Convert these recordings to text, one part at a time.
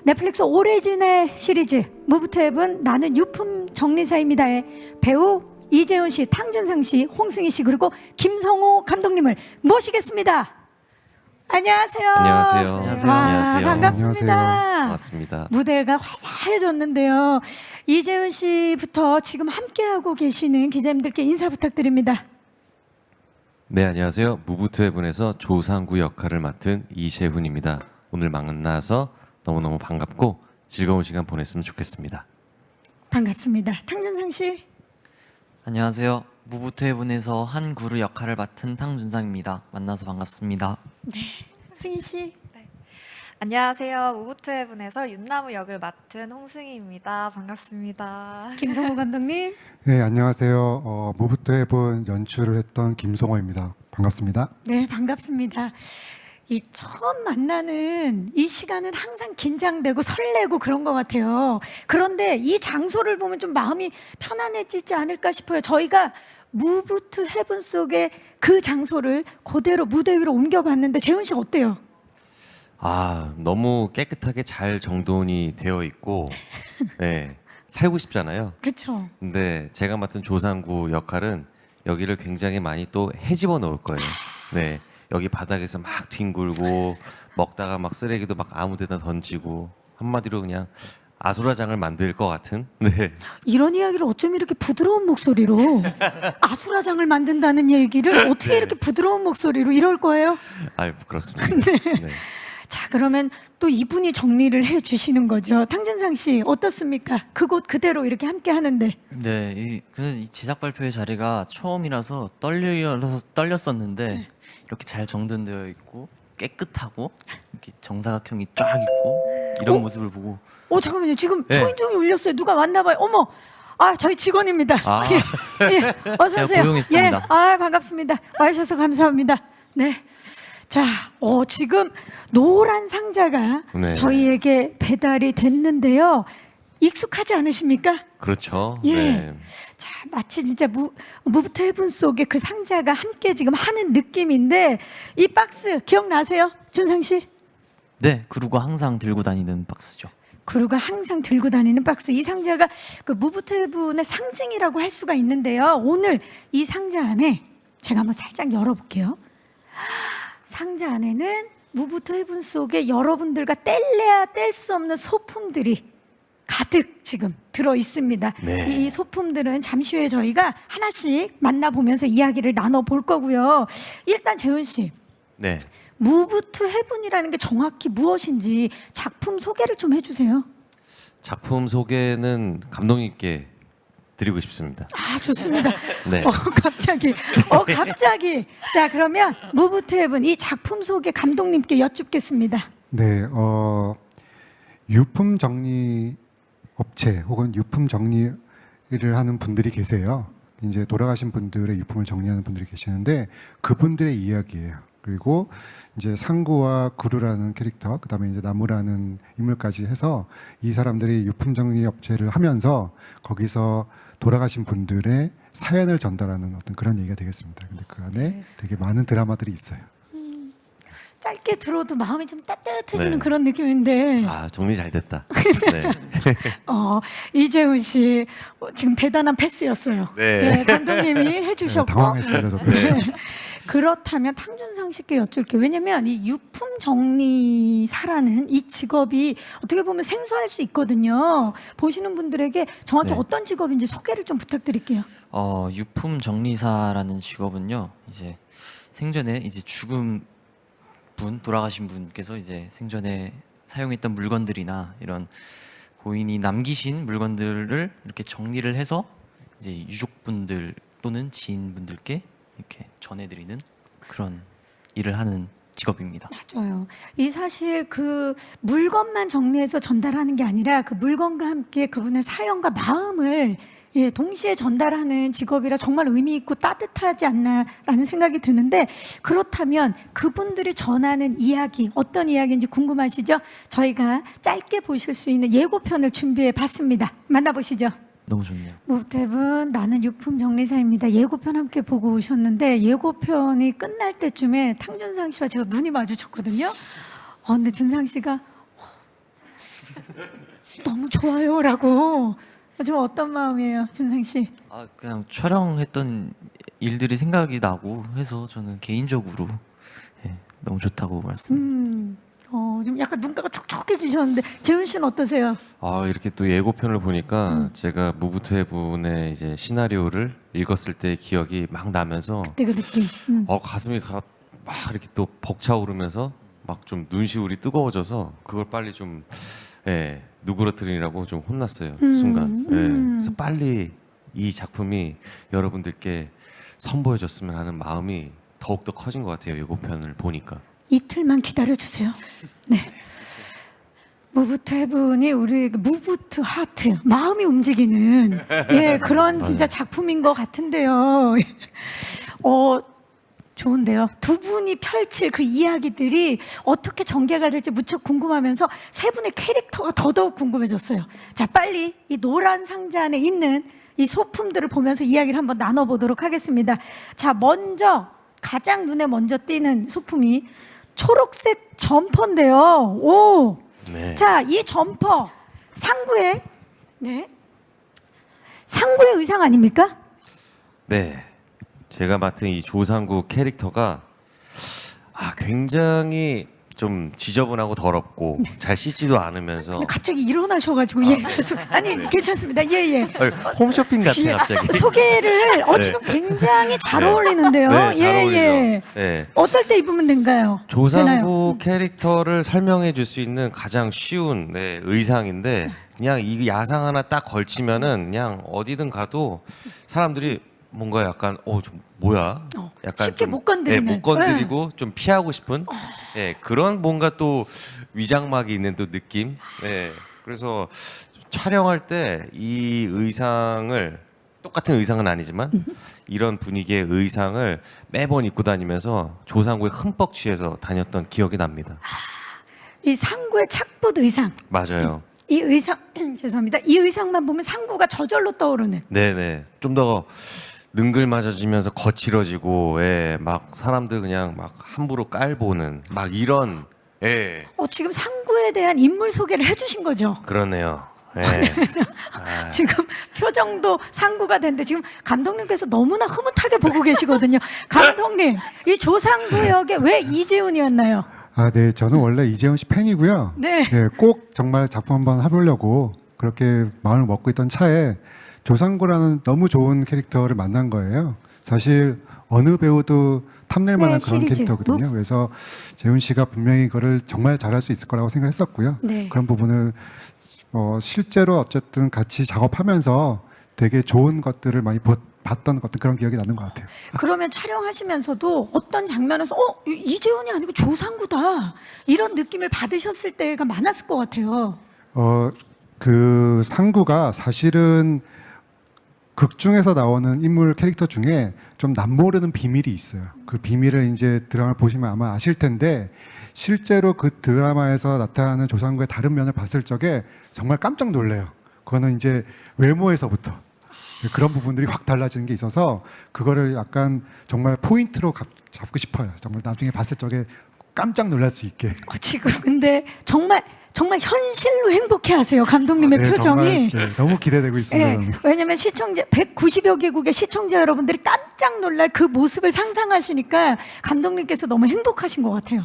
넷플릭스 오리지널 시리즈 무브 투 헤븐 나는 유품 정리사입니다의 배우 이재훈 씨, 탕준상 씨, 홍승희 씨 그리고 김성호 감독님을 모시겠습니다. 안녕하세요. 안녕하세요. 와, 안녕하세요. 반갑습니다. 안녕하세요. 반갑습니다. 무대가 화사해졌는데요. 이재훈 씨부터 지금 함께하고 계시는 기자님들께 인사 부탁드립니다. 네, 안녕하세요. 무브 투 헤븐에서 조상구 역할을 맡은 이재훈입니다. 오늘 만나서 너무너무 반갑고 즐거운 시간 보냈으면 좋겠습니다. 반갑습니다. 탕준상 씨. 안녕하세요. 무브 투 헤븐에서 한 구루 역할을 맡은 탕준상입니다. 만나서 반갑습니다. 승희 씨. 안녕하세요. 무브 투 헤븐에서 윤나무 역을 맡은 홍승희입니다. 반갑습니다. 김성호 감독님. 네, 안녕하세요. 무브 투 헤븐 연출을 했던 김성호입니다. 반갑습니다. 네, 반갑습니다. 이 처음 만나는 이 시간은 항상 긴장되고 설레고 그런 것 같아요. 그런데 이 장소를 보면 좀 마음이 편안해지지 않을까 싶어요. 저희가 무브 투 헤븐 속의 그 장소를 그대로 무대 위로 옮겨봤는데 재훈 씨 어때요? 아, 너무 깨끗하게 잘 정돈이 되어 있고 네, 살고 싶잖아요. 그렇죠. 근데 제가 맡은 조상구 역할은 여기를 굉장히 많이 또 헤집어 놓을 거예요. 네, 여기 바닥에서 막 뒹굴고 먹다가 막 쓰레기도 막 아무데나 던지고 한마디로 그냥 아수라장을 만들 것 같은. 네, 이런 이야기를 어쩜 이렇게 부드러운 목소리로 아수라장을 만든다는 얘기를 어떻게 이렇게 부드러운 목소리로 이럴 거예요? 아유 그렇습니다. 네. 자, 그러면 또 이분이 정리를 해 주시는 거죠. 탕준상 씨 어떻습니까? 그곳 그대로 이렇게 함께 하는데. 네, 이 제작 발표의 자리가 처음이라서 떨렸었는데 이렇게 잘 정돈되어 있고 깨끗하고 이렇게 정사각형이 쫙 있고 이런 모습을 보고 잠깐만요. 지금 네. 초인종이 울렸어요. 누가 왔나 봐요. 어머. 아, 저희 직원입니다. 아. 예, 어서 제가 오세요. 고용했습니다. 예. 아, 반갑습니다. 와 주셔서 감사합니다. 네. 자, 지금 노란 상자가 네. 저희에게 배달이 됐는데요. 익숙하지 않으십니까? 그렇죠. 예. 네. 자, 마치 진짜 무브 투 헤븐 속에 그 상자가 함께 지금 하는 느낌인데 이 박스 기억나세요? 준상 씨? 네, 구루가 항상 들고 다니는 박스죠. 그루가 항상 들고 다니는 박스. 이 상자가 그 무브 투 헤븐의 상징이라고 할 수가 있는데요. 오늘 이 상자 안에 제가 한번 살짝 열어볼게요. 상자 안에는 무브 투 헤븐 속에 여러분들과 뗄래야 뗄 수 없는 소품들이 가득 지금 들어 있습니다. 네. 이 소품들은 잠시 후에 저희가 하나씩 만나보면서 이야기를 나눠볼 거고요. 일단 재훈 씨, 네. 무브 투 헤븐이라는 게 정확히 무엇인지 작품 소개를 좀 해주세요. 작품 소개는 감독님께 드리고 싶습니다. 아, 좋습니다. 네. 갑자기. 자, 그러면 무브 투 헤븐 이 작품 소개 감독님께 여쭙겠습니다. 네, 유품 정리 업체 혹은 유품 정리를 하는 분들이 계세요. 이제 돌아가신 분들의 유품을 정리하는 분들이 계시는데 그분들의 이야기예요. 그리고 이제 상구와 구루라는 캐릭터, 그다음에 이제 나무라는 인물까지 해서 이 사람들이 유품 정리 업체를 하면서 거기서 돌아가신 분들의 사연을 전달하는 어떤 그런 얘기가 되겠습니다. 근데 그 안에 되게 많은 드라마들이 있어요. 짧게 들어도 마음이 좀 따뜻해지는 네. 그런 느낌인데 아, 정리 잘 됐다. 네. 이재훈 씨 지금 대단한 패스였어요. 네. 예, 감독님이 해주셨고 당황했어요, 저도. 네. 그렇다면 탕준상 씨께 여쭐게요. 왜냐면 이 유품 정리사라는 이 직업이 어떻게 보면 생소할 수 있거든요. 보시는 분들에게 정확히 네. 어떤 직업인지 소개를 좀 부탁드릴게요. 유품 정리사라는 직업은요, 이제 생전에 이제 죽은 분, 돌아가신 분께서 이제 생전에 사용했던 물건들이나 이런 고인이 남기신 물건들을 이렇게 정리를 해서 이제 유족분들 또는 지인분들께 이렇게 전해드리는 그런 일을 하는 직업입니다. 맞아요. 이 사실 그 물건만 정리해서 전달하는 게 아니라 그 물건과 함께 그분의 사연과 마음을 동시에 전달하는 직업이라 정말 의미 있고 따뜻하지 않나라는 생각이 드는데 그렇다면 그분들이 전하는 이야기 어떤 이야기인지 궁금하시죠? 저희가 짧게 보실 수 있는 예고편을 준비해 봤습니다. 만나보시죠. 너무 좋네요. 무브 투 헤븐 나는 유품 정리사입니다. 예고편 함께 보고 오셨는데 예고편이 끝날 때쯤에 탕준상 씨와 제가 눈이 마주쳤거든요. 근데 준상 씨가 너무 좋아요라고. 좀 어떤 마음이에요, 준상 씨? 아 그냥 촬영했던 일들이 생각이 나고 해서 저는 개인적으로 예, 너무 좋다고 말씀. 좀 약간 눈가가 촉촉해지셨는데 재훈 씨는 어떠세요? 아 이렇게 또 예고편을 보니까 제가 무부투해분의 이제 시나리오를 읽었을 때의 기억이 막 나면서 그때 그 느낌. 가슴이 막 이렇게 또 벅차오르면서 막 좀 눈시울이 뜨거워져서 그걸 빨리 좀 누그러뜨리라고 좀 혼났어요 순간. 그래서 빨리 이 작품이 여러분들께 선보여졌으면 하는 마음이 더욱 더 커진 것 같아요 예고편을 보니까. 이틀만 기다려 주세요. 네. 무부트 해분이 우리 무부트 하트 마음이 움직이는 그런 진짜 작품인 것 같은데요. 좋은데요. 두 분이 펼칠 그 이야기들이 어떻게 전개가 될지 무척 궁금하면서 세 분의 캐릭터가 더더욱 궁금해졌어요. 자, 빨리 이 노란 상자 안에 있는 이 소품들을 보면서 이야기를 한번 나눠보도록 하겠습니다. 자, 먼저 가장 눈에 먼저 띄는 소품이 초록색 점퍼인데요. 오, 네. 자, 이 점퍼 상구의 상구의 의상 아닙니까? 네. 제가 맡은 이 조상구 캐릭터가 굉장히 좀 지저분하고 더럽고 잘 씻지도 않으면서 근데 갑자기 일어나셔가지고 아니 괜찮습니다. 예예. 홈쇼핑 같아 갑자기. 소개를 지금 굉장히 잘 어울리는데요. 네, 잘 어울리죠. 예. 네. 어떨 때 입으면 된가요? 조상구 캐릭터를 설명해 줄 수 있는 가장 쉬운 의상인데 그냥 이 야상 하나 딱 걸치면은 그냥 어디든 가도 사람들이 뭔가 약간 좀 뭐야? 약간 쉽게 좀, 못 건드리는. 못 건드리고 좀 피하고 싶은 그런 뭔가 또 위장막이 있는 또 느낌. 그래서 촬영할 때 이 의상을 똑같은 의상은 아니지만 이런 분위기의 의상을 매번 입고 다니면서 조상구에 흠뻑 취해서 다녔던 기억이 납니다. 이 상구의 착붙 의상. 맞아요. 이 의상 죄송합니다. 이 의상만 보면 상구가 저절로 떠오르는. 네네. 좀 더 능글맞아지면서 거칠어지고, 막 사람들 그냥 막 함부로 깔보는 막 이런, 지금 상구에 대한 인물 소개를 해주신 거죠. 그러네요. 지금 표정도 상구가 됐는데 지금 감독님께서 너무나 흐뭇하게 보고 계시거든요. 감독님, 이 조상구 역에 왜 이재훈이었나요? 네, 저는 원래 이재훈 씨 팬이고요. 네. 꼭 정말 작품 한번 해보려고 그렇게 마음을 먹고 있던 차에 조상구라는 너무 좋은 캐릭터를 만난 거예요. 사실 어느 배우도 탐낼 만한 그런 시리즈. 캐릭터거든요. 그래서 재훈 씨가 분명히 이거를 정말 잘할 수 있을 거라고 생각했었고요. 네. 그런 부분을 실제로 어쨌든 같이 작업하면서 되게 좋은 것들을 많이 봤던 그런 기억이 나는 것 같아요. 그러면 촬영하시면서도 어떤 장면에서 이재훈이 아니고 조상구다 이런 느낌을 받으셨을 때가 많았을 것 같아요. 그 상구가 사실은 극 중에서 나오는 인물 캐릭터 중에 좀 남모르는 비밀이 있어요. 그 비밀을 이제 드라마를 보시면 아마 아실 텐데 실제로 그 드라마에서 나타나는 조상구의 다른 면을 봤을 적에 정말 깜짝 놀래요. 그거는 이제 외모에서부터 그런 부분들이 확 달라지는 게 있어서 그거를 약간 정말 포인트로 잡고 싶어요. 정말 나중에 봤을 적에 깜짝 놀랄 수 있게. 지금 근데 정말 현실로 행복해하세요 감독님의 표정이. 정말, 너무 기대되고 있습니다. 왜냐하면 시청자 190여 개국의 시청자 여러분들이 깜짝 놀랄 그 모습을 상상하시니까 감독님께서 너무 행복하신 것 같아요.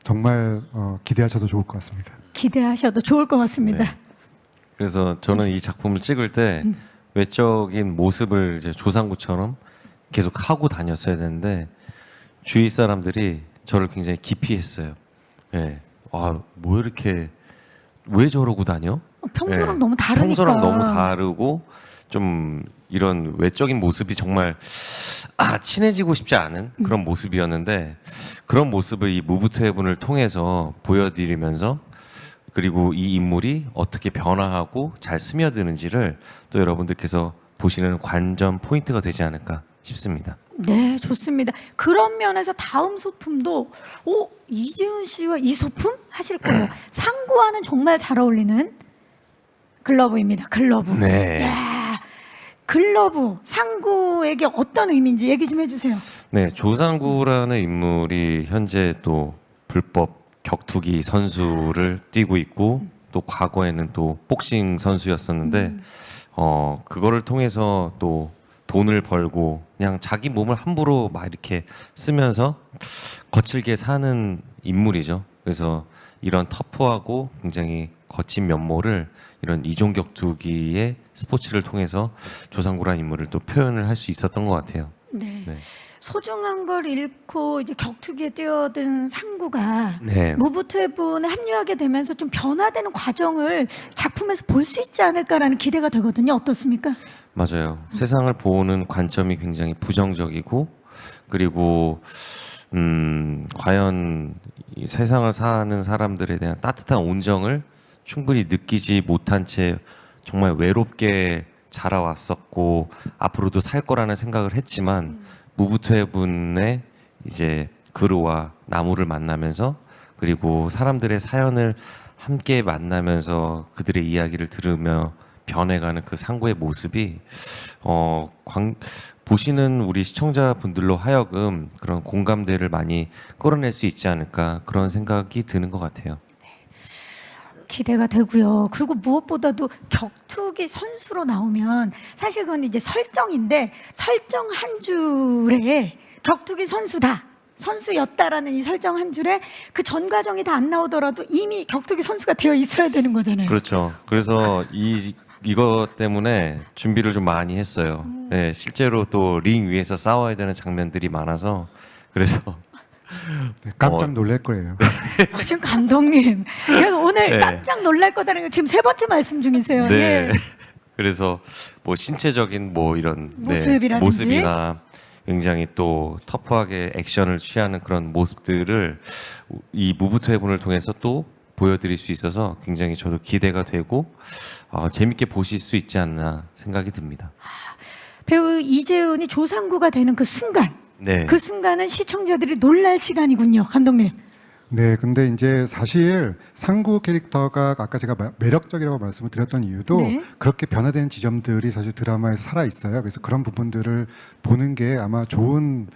정말 기대하셔도 좋을 것 같습니다. 기대하셔도 좋을 것 같습니다. 네. 그래서 저는 이 작품을 찍을 때 외적인 모습을 이제 조상구처럼 계속 하고 다녔어야 되는데 주위 사람들이 저를 굉장히 기피했어요. 뭐 이렇게 왜 저러고 다녀? 평소랑 너무 다르니까. 평소랑 너무 다르고 좀 이런 외적인 모습이 정말 친해지고 싶지 않은 그런 모습이었는데 그런 모습을 이 무부트 해분을 통해서 보여드리면서 그리고 이 인물이 어떻게 변화하고 잘 스며드는지를 또 여러분들께서 보시는 관전 포인트가 되지 않을까 싶습니다. 네, 좋습니다. 그런 면에서 다음 소품도 이재훈 씨와 이 소품 하실 거예요. 상구와는 정말 잘 어울리는 글러브입니다. 글러브. 네. 야, 글러브 상구에게 어떤 의미인지 얘기 좀 해주세요. 네, 조상구라는 인물이 현재 또 불법 격투기 선수를 뛰고 있고 또 과거에는 또 복싱 선수였었는데 그거를 통해서 또 돈을 벌고 그냥 자기 몸을 함부로 막 이렇게 쓰면서 거칠게 사는 인물이죠. 그래서 이런 터프하고 굉장히 거친 면모를 이런 이종 격투기의 스포츠를 통해서 조상구라는 인물을 또 표현을 할 수 있었던 것 같아요. 네. 네. 소중한 걸 잃고 이제 격투기에 뛰어든 상구가 네. 무부투해분에 합류하게 되면서 좀 변화되는 과정을 작품에서 볼 수 있지 않을까라는 기대가 되거든요. 어떻습니까? 맞아요. 세상을 보는 관점이 굉장히 부정적이고 그리고 과연 이 세상을 사는 사람들에 대한 따뜻한 온정을 충분히 느끼지 못한 채 정말 외롭게 자라왔었고 앞으로도 살 거라는 생각을 했지만 무부투해분의 이제 그루와 나무를 만나면서 그리고 사람들의 사연을 함께 만나면서 그들의 이야기를 들으며 변해가는 그 상구의 모습이 보시는 우리 시청자분들로 하여금 그런 공감대를 많이 끌어낼 수 있지 않을까 그런 생각이 드는 것 같아요. 기대가 되고요. 그리고 무엇보다도 격투기 선수로 나오면 사실 그건 이제 설정인데 설정 한 줄에 격투기 선수다. 선수였다라는 이 설정 한 줄에 그 전 과정이 다 안 나오더라도 이미 격투기 선수가 되어 있어야 되는 거잖아요. 그렇죠. 그래서 이거 때문에 준비를 좀 많이 했어요. 네, 실제로 또 링 위에서 싸워야 되는 장면들이 많아서 그래서 네, 깜짝 놀랄 거예요. 지금 감독님 오늘 네. 깜짝 놀랄 거다는 거 지금 세 번째 말씀 중이세요. 네. 예. 그래서 뭐 신체적인 뭐 이런 모습이라든지. 모습이나 굉장히 또 터프하게 액션을 취하는 그런 모습들을 이 무부투해분을 통해서 또 보여드릴 수 있어서 굉장히 저도 기대가 되고 재밌게 보실 수 있지 않나 생각이 듭니다. 배우 이재훈이 조상구가 되는 그 순간, 네. 그 순간은 시청자들이 놀랄 시간이군요, 감독님. 네, 근데 이제 사실 상구 캐릭터가 아까 제가 매력적이라고 말씀을 드렸던 이유도 네. 그렇게 변화된 지점들이 사실 드라마에서 살아 있어요. 그래서 그런 부분들을 보는 게 아마 좋은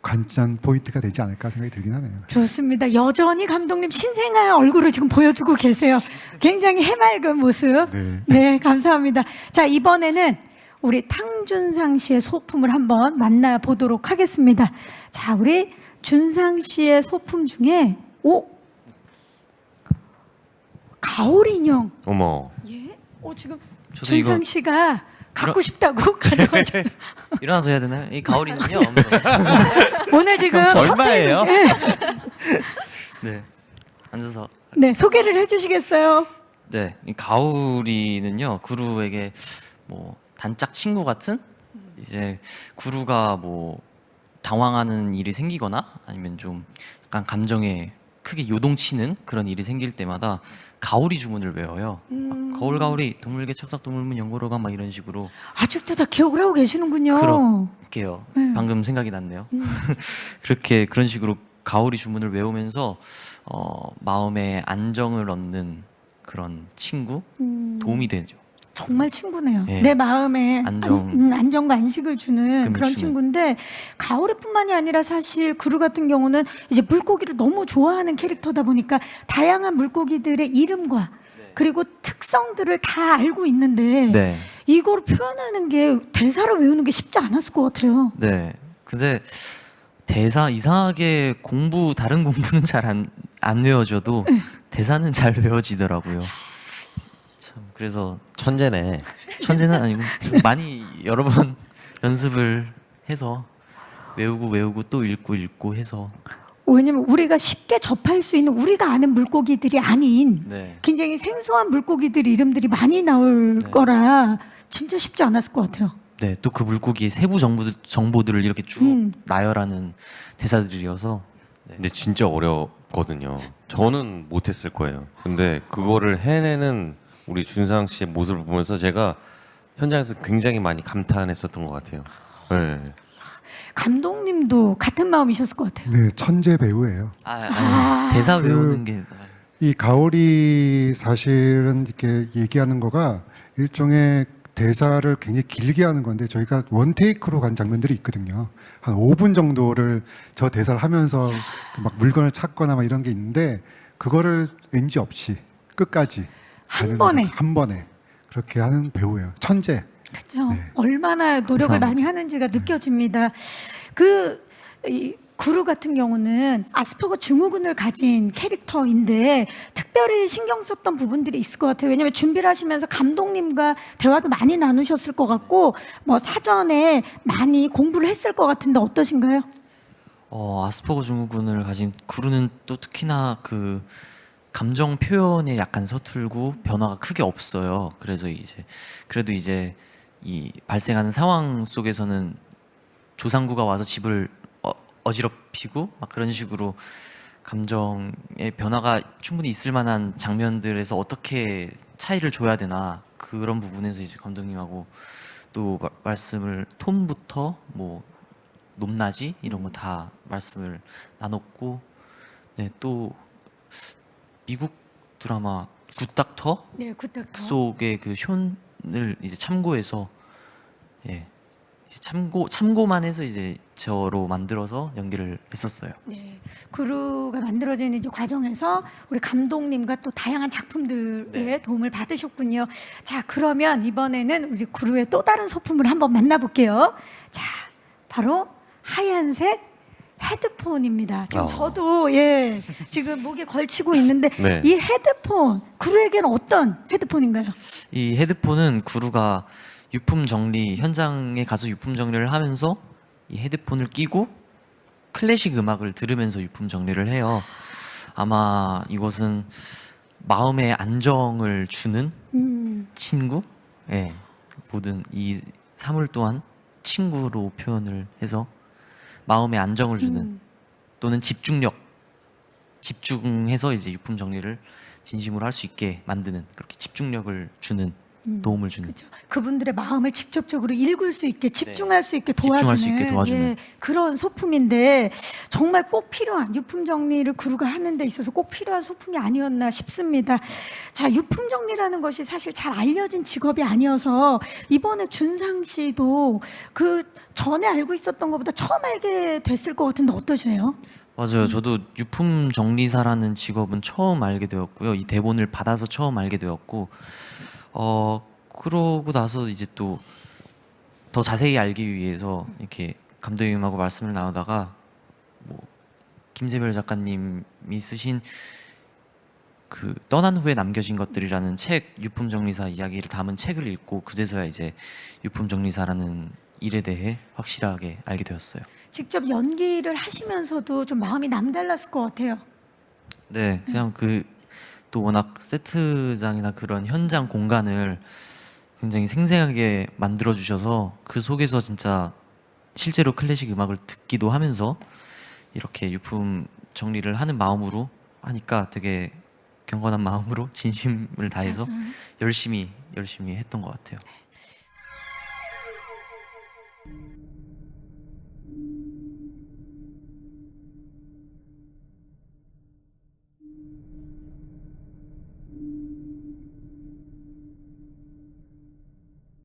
관전 포인트가 되지 않을까 생각이 들긴 하네요. 좋습니다. 여전히 감독님 신생아 얼굴을 지금 보여주고 계세요. 굉장히 해맑은 모습. 네. 네, 감사합니다. 자, 이번에는 우리 탕준상 씨의 소품을 한번 만나보도록 하겠습니다. 자, 우리 준상 씨의 소품 중에 가오리 인형. 어머. 예? 지금 저도 준상 이거 씨가 갖고 싶다고 가져가지고 일어나서 해야 되나요? 이 가오리는요. 오늘 지금 얼마예요? 네. 네. 앉아서. 네, 소개를 해주시겠어요? 네, 이 가오리는요 구루에게 뭐 단짝 친구 같은 이제 구루가 뭐 당황하는 일이 생기거나 아니면 좀 약간 감정에 크게 요동치는 그런 일이 생길 때마다 가오리 주문을 외워요. 막 거울 가오리 동물계 척삭 동물문 연고로가 막 이런 식으로 아직도 다 기억을 하고 계시는군요. 그럴게요. 네. 방금 생각이 났네요. 그렇게 그런 식으로 가오리 주문을 외우면서 마음에 안정을 얻는 그런 친구 도움이 되죠. 정말 친구네요. 네. 내 마음에 안정. 안정과 안식을 주는 그런 주는. 친구인데 가오리뿐만이 아니라 사실 구루 같은 경우는 이제 물고기를 너무 좋아하는 캐릭터다 보니까 다양한 물고기들의 이름과 그리고 특성들을 다 알고 있는데 네. 이걸 표현하는 게 대사를 외우는 게 쉽지 않았을 것 같아요. 네. 근데 대사 이상하게 다른 공부는 잘 안 외워져도 대사는 잘 외워지더라고요. 참 그래서 천재네. 천재는 아니고 좀 많이 여러 번 연습을 해서 외우고 또 읽고 해서 왜냐면 우리가 쉽게 접할 수 있는 우리가 아는 물고기들이 아닌 네. 굉장히 생소한 물고기들 이름들이 많이 나올 네. 거라 진짜 쉽지 않았을 것 같아요. 네, 또 그 물고기의 세부 정보들을 이렇게 쭉 나열하는 대사들이어서 근데 진짜 어렵거든요. 저는 못했을 거예요. 근데 그거를 해내는 우리 준상 씨의 모습을 보면서 제가 현장에서 굉장히 많이 감탄했었던 것 같아요. 네. 감독님도 같은 마음이셨을 것 같아요. 네, 천재 배우예요. 대사 외우는 게 이 가오리 사실은 이렇게 얘기하는 거가 일종의 대사를 굉장히 길게 하는 건데 저희가 원테이크로 간 장면들이 있거든요. 한 5분 정도를 저 대사를 하면서 막 물건을 찾거나 막 이런 게 있는데 그거를 NG 없이 끝까지 한 가는 번에. 한 번에 그렇게 하는 배우예요. 천재. 그렇죠. 네. 얼마나 노력을 감사합니다. 많이 하는지가 느껴집니다. 이 구루 같은 경우는 아스퍼거 증후군을 가진 캐릭터인데 특별히 신경 썼던 부분들이 있을 것 같아요. 왜냐하면 준비를 하시면서 감독님과 대화도 많이 나누셨을 것 같고 뭐 사전에 많이 공부를 했을 것 같은데 어떠신가요? 아스퍼거 증후군을 가진 구루는 또 특히나 그 감정 표현에 약간 서툴고 변화가 크게 없어요. 그래서 그래도 이제 이 발생하는 상황 속에서는 조상구가 와서 집을 어지럽히고 막 그런 식으로 감정의 변화가 충분히 있을 만한 장면들에서 어떻게 차이를 줘야 되나 그런 부분에서 이제 감독님하고 또 말씀을 톤부터 뭐 높낮이 이런 거 다 말씀을 나눴고 네, 또 미국 드라마 굿닥터 네, 굿닥터. 속의 그 션을 이제 참고해서 예 이제 참고만 해서 이제 저로 만들어서 연기를 했었어요. 네, 구루가 만들어지는 이제 과정에서 우리 감독님과 또 다양한 작품들의 네. 도움을 받으셨군요. 자, 그러면 이번에는 우리 구루의 또 다른 소품을 한번 만나볼게요. 자, 바로 하얀색 헤드폰입니다. 지금 저도 지금 목에 걸치고 있는데 네. 이 헤드폰 구루에게는 어떤 헤드폰인가요? 이 헤드폰은 구루가 유품 정리 현장에 가서 유품 정리를 하면서 이 헤드폰을 끼고 클래식 음악을 들으면서 유품 정리를 해요. 아마 이것은 마음의 안정을 주는 친구, 예, 모든 이 사물 또한 친구로 표현을 해서 마음의 안정을 주는 또는 집중해서 이제 유품 정리를 진심으로 할 수 있게 만드는 그렇게 집중력을 주는 도움을 주는 그렇죠. 그분들의 마음을 직접적으로 읽을 수 있게 집중할 수 있게 도와주는, 집중할 수 있게 도와주는. 그런 소품인데 정말 꼭 필요한 유품 정리를 구루가 하는 데 있어서 꼭 필요한 소품이 아니었나 싶습니다. 자, 유품 정리라는 것이 사실 잘 알려진 직업이 아니어서 이번에 준상 씨도 그 전에 알고 있었던 것보다 처음 알게 됐을 것 같은데 어떠세요? 맞아요. 저도 유품 정리사라는 직업은 처음 알게 되었고요. 이 대본을 받아서 처음 알게 되었고, 그러고 나서 이제 또 더 자세히 알기 위해서 이렇게 감독님하고 말씀을 나누다가 뭐 김세별 작가님이 쓰신 그 떠난 후에 남겨진 것들이라는 책, 유품 정리사 이야기를 담은 책을 읽고 그제서야 이제 유품 정리사라는 일에 대해 확실하게 알게 되었어요. 직접 연기를 하시면서도 좀 마음이 남달랐을 것 같아요. 네, 그냥 그 또 워낙 세트장이나 그런 현장 공간을 굉장히 생생하게 만들어 주셔서 그 속에서 진짜 실제로 클래식 음악을 듣기도 하면서 이렇게 유품 정리를 하는 마음으로 하니까 되게 경건한 마음으로 진심을 다해서 맞아요. 열심히 했던 것 같아요.